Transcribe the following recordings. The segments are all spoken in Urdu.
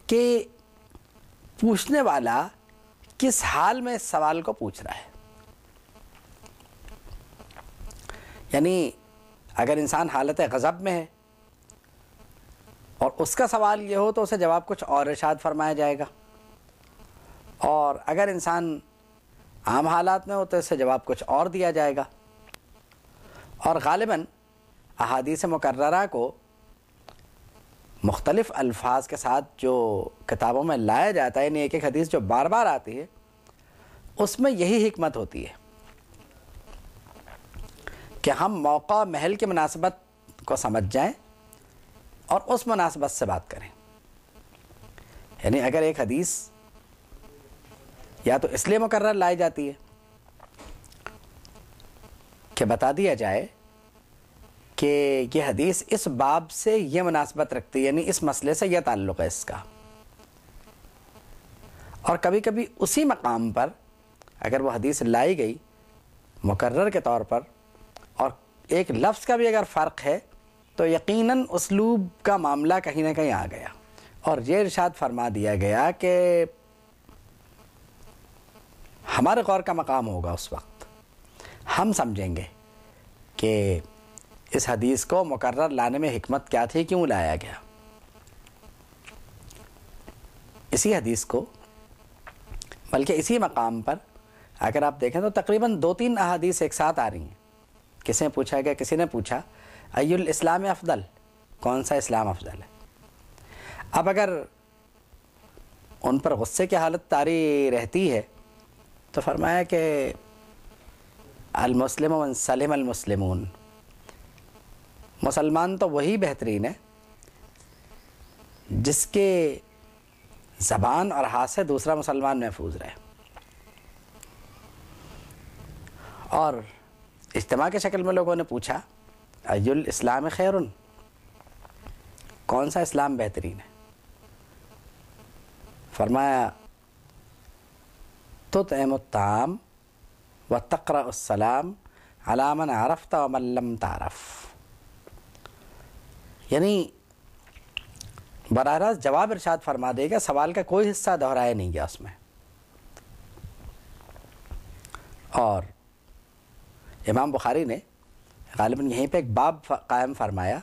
کہ پوچھنے والا کس حال میں اس سوال کو پوچھ رہا ہے. یعنی اگر انسان حالت غضب میں ہے اور اس کا سوال یہ ہو تو اسے جواب کچھ اور ارشاد فرمایا جائے گا، اور اگر انسان عام حالات میں ہو تو اسے جواب کچھ اور دیا جائے گا. اور غالباً احادیث مکررہ کو مختلف الفاظ کے ساتھ جو کتابوں میں لایا جاتا ہے، یعنی ایک ایک حدیث جو بار بار آتی ہے، اس میں یہی حکمت ہوتی ہے کہ ہم موقع محل کی مناسبت کو سمجھ جائیں اور اس مناسبت سے بات کریں. یعنی اگر ایک حدیث یا تو اس لیے مکرر لائی جاتی ہے کہ بتا دیا جائے کہ یہ حدیث اس باب سے یہ مناسبت رکھتی ہے، یعنی اس مسئلے سے یہ تعلق ہے اس کا، اور کبھی کبھی اسی مقام پر اگر وہ حدیث لائی گئی مکرر کے طور پر اور ایک لفظ کا بھی اگر فرق ہے تو یقیناً اسلوب کا معاملہ کہیں نہ کہیں آ گیا، اور یہ ارشاد فرما دیا گیا کہ ہمارے غور کا مقام ہوگا. اس وقت ہم سمجھیں گے کہ اس حدیث کو مکرر لانے میں حکمت کیا تھی، کیوں لایا گیا. اسی حدیث کو بلکہ اسی مقام پر اگر آپ دیکھیں تو تقریباً 2-3 احادیث ایک ساتھ آ رہی ہیں. کسی نے پوچھا کہ کسی نے پوچھا ای الاسلام افضل، کون سا اسلام افضل ہے. اب اگر ان پر غصے کی حالت طاری رہتی ہے تو فرمایا کہ المسلم من سلم المسلمون، مسلمان تو وہی بہترین ہے جس کے زبان اور ہاتھ سے دوسرا مسلمان محفوظ رہے. اور اجتماع کی شکل میں لوگوں نے پوچھا ای الاسلام خیرن، کون سا اسلام بہترین ہے. فرمایا تطعم الطعام وتقرأ السلام علی من عرفت ومن لم تعرف. یعنی براہ راست جواب ارشاد فرما دے گا، سوال کا کوئی حصہ دہرایا نہیں گیا اس میں. اور امام بخاری نے غالباً یہیں پہ ایک باب قائم فرمایا،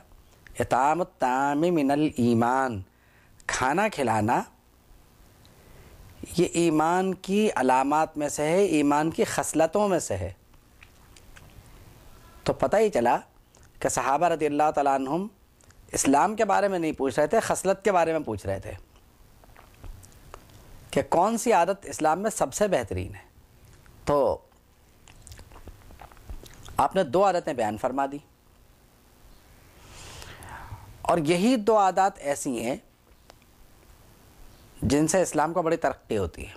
اطعام الطعام من الایمان، کھانا کھلانا یہ ایمان کی علامات میں سے ہے، ایمان کی خصلتوں میں سے ہے. تو پتہ ہی چلا کہ صحابہ رضی اللہ تعالیٰ عنہم اسلام کے بارے میں نہیں پوچھ رہے تھے، خصلت کے بارے میں پوچھ رہے تھے کہ کون سی عادت اسلام میں سب سے بہترین ہے. تو آپ نے 2 عادتیں بیان فرما دی، اور یہی 2 عادات ایسی ہیں جن سے اسلام کو بڑی ترقی ہوتی ہے.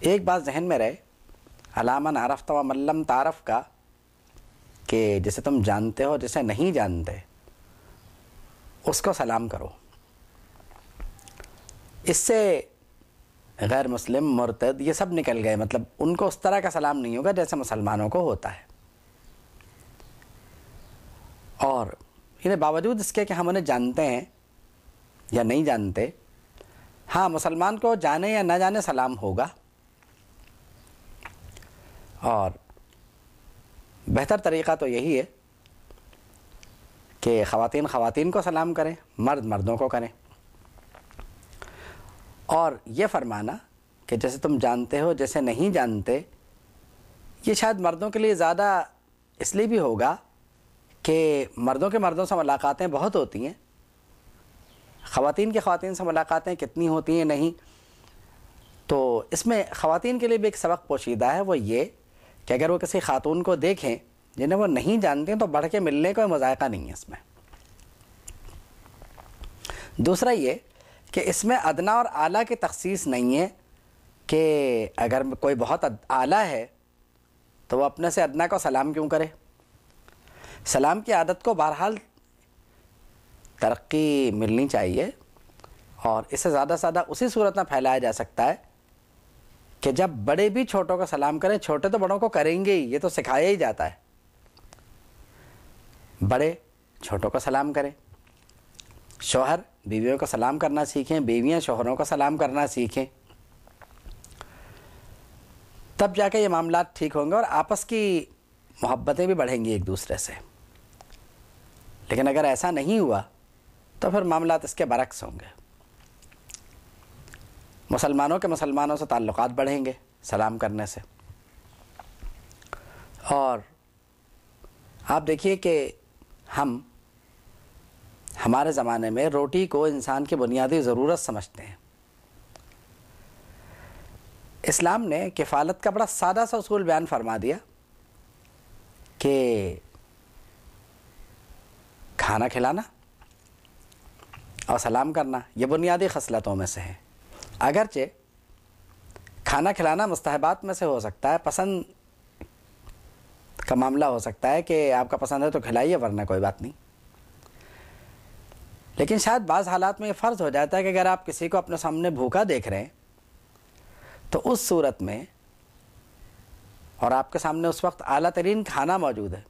ایک بات ذہن میں رہے، علی من عرفت ومن لم تعرف کا، کہ جسے تم جانتے ہو جسے نہیں جانتے اس کو سلام کرو. اس سے غیر مسلم، مرتد، یہ سب نکل گئے، مطلب ان کو اس طرح کا سلام نہیں ہوگا جیسے مسلمانوں کو ہوتا ہے. اور انہیں باوجود اس کے کہ ہم انہیں جانتے ہیں یا نہیں جانتے، ہاں مسلمان کو جانے یا نہ جانے سلام ہوگا. اور بہتر طریقہ تو یہی ہے کہ خواتین خواتین کو سلام کریں، مرد مردوں کو کریں. اور یہ فرمانا کہ جیسے تم جانتے ہو جیسے نہیں جانتے، یہ شاید مردوں کے لیے زیادہ اس لیے بھی ہوگا کہ مردوں کے مردوں سے ملاقاتیں بہت ہوتی ہیں، خواتین کی خواتین سے ملاقاتیں کتنی ہوتی ہیں نہیں. تو اس میں خواتین کے لیے بھی ایک سبق پوشیدہ ہے، وہ یہ کہ اگر وہ کسی خاتون کو دیکھیں جنہیں وہ نہیں جانتے ہیں تو بڑھ کے ملنے کا مذائقہ نہیں ہے اس میں. دوسرا یہ کہ اس میں ادنا اور اعلیٰ کی تخصیص نہیں ہے کہ اگر کوئی بہت اعلیٰ ہے تو وہ اپنے سے ادنا کو سلام کیوں کرے. سلام کی عادت کو بہرحال ترقی ملنی چاہیے، اور اسے زیادہ سے زیادہ اسی صورت میں پھیلایا جا سکتا ہے کہ جب بڑے بھی چھوٹوں کو سلام کریں. چھوٹے تو بڑوں کو کریں گے ہی، یہ تو سکھایا ہی جاتا ہے. بڑے چھوٹوں کو سلام کریں. شوہر بیویوں کو سلام کرنا سیکھیں، بیویاں شوہروں کو سلام کرنا سیکھیں، تب جا کے یہ معاملات ٹھیک ہوں گے اور آپس کی محبتیں بھی بڑھیں گی ایک دوسرے سے۔ لیکن اگر ایسا نہیں ہوا تو پھر معاملات اس کے برعکس ہوں گے۔ مسلمانوں کے مسلمانوں سے تعلقات بڑھیں گے سلام کرنے سے۔ اور آپ دیکھیے کہ ہمارے زمانے میں روٹی کو انسان کی بنیادی ضرورت سمجھتے ہیں۔ اسلام نے کفالت کا بڑا سادہ سا اصول بیان فرما دیا کہ کھانا کھلانا اور سلام کرنا یہ بنیادی خصلتوں میں سے ہے۔ اگرچہ کھانا کھلانا مستحبات میں سے ہو سکتا ہے، پسند کا معاملہ ہو سکتا ہے کہ آپ کا پسند ہے تو کھلائیے ورنہ کوئی بات نہیں، لیکن شاید بعض حالات میں یہ فرض ہو جاتا ہے کہ اگر آپ کسی کو اپنے سامنے بھوکا دیکھ رہے ہیں تو اس صورت میں اور آپ کے سامنے اس وقت اعلیٰ ترین کھانا موجود ہے،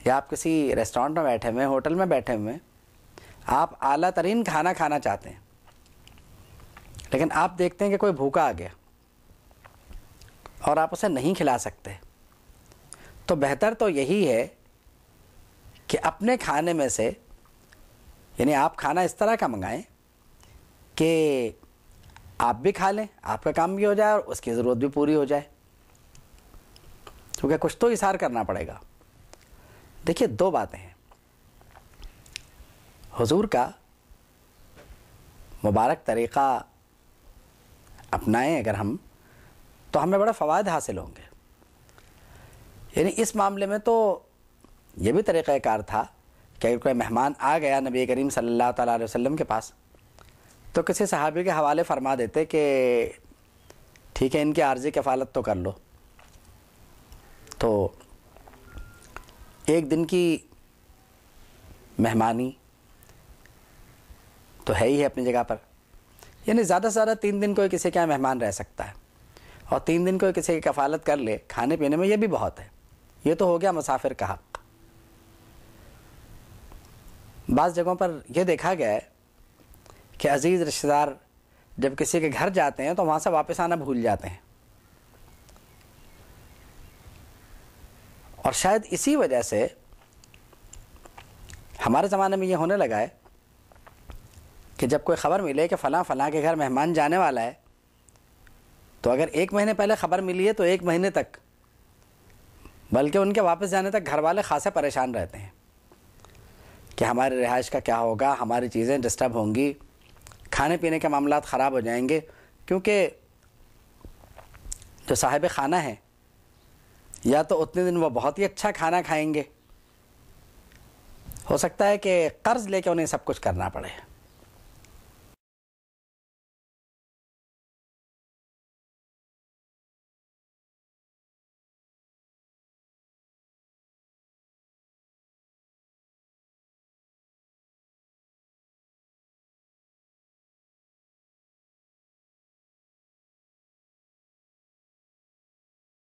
یا آپ کسی ریسٹورنٹ میں بیٹھے ہوئے، ہوٹل میں بیٹھے ہوئے، آپ اعلیٰ ترین کھانا کھانا چاہتے ہیں، لیکن آپ دیکھتے ہیں کہ کوئی بھوکا آ گیا اور آپ اسے نہیں کھلا سکتے، تو بہتر تو یہی ہے کہ اپنے کھانے میں سے، یعنی آپ کھانا اس طرح کا منگائیں کہ آپ بھی کھا لیں، آپ کا کام بھی ہو جائے اور اس کی ضرورت بھی پوری ہو جائے، کیونکہ کچھ تو اظہار کرنا پڑے گا۔ دیکھیے دو باتیں ہیں، حضور کا مبارک طریقہ اپنائیں اگر ہم تو ہمیں بڑا فوائد حاصل ہوں گے۔ یعنی اس معاملے میں تو یہ بھی طریقہ کار تھا کہ اگر کوئی مہمان آ گیا نبی کریم صلی اللہ تعالیٰ علیہ وسلم کے پاس تو کسی صحابی کے حوالے فرما دیتے کہ ٹھیک ہے ان کی عارضی کفالت تو کر لو، تو ایک دن کی مہمانی تو ہے ہی ہے اپنی جگہ پر، یعنی زیادہ سے زیادہ 3 دن کوئی کسی کا مہمان رہ سکتا ہے، اور 3 دن کوئی کسی کی کفالت کر لے کھانے پینے میں، یہ بھی بہت ہے، یہ تو ہو گیا مسافر کا حق۔ بعض جگہوں پر یہ دیکھا گیا ہے کہ عزیز رشتہ دار جب کسی کے گھر جاتے ہیں تو وہاں سے واپس آنا بھول جاتے ہیں، اور شاید اسی وجہ سے ہمارے زمانے میں یہ ہونے لگا ہے کہ جب کوئی خبر ملے کہ فلاں فلاں کے گھر مہمان جانے والا ہے، تو اگر 1 مہینے پہلے خبر ملی ہے تو 1 مہینے تک، بلکہ ان کے واپس جانے تک گھر والے خاصے پریشان رہتے ہیں کہ ہماری رہائش کا کیا ہوگا، ہماری چیزیں ڈسٹرب ہوں گی، کھانے پینے کے معاملات خراب ہو جائیں گے، کیونکہ جو صاحب خانہ ہیں یا تو اتنے دن وہ بہت ہی اچھا کھانا کھائیں گے، ہو سکتا ہے کہ قرض لے کے انہیں سب کچھ کرنا پڑے۔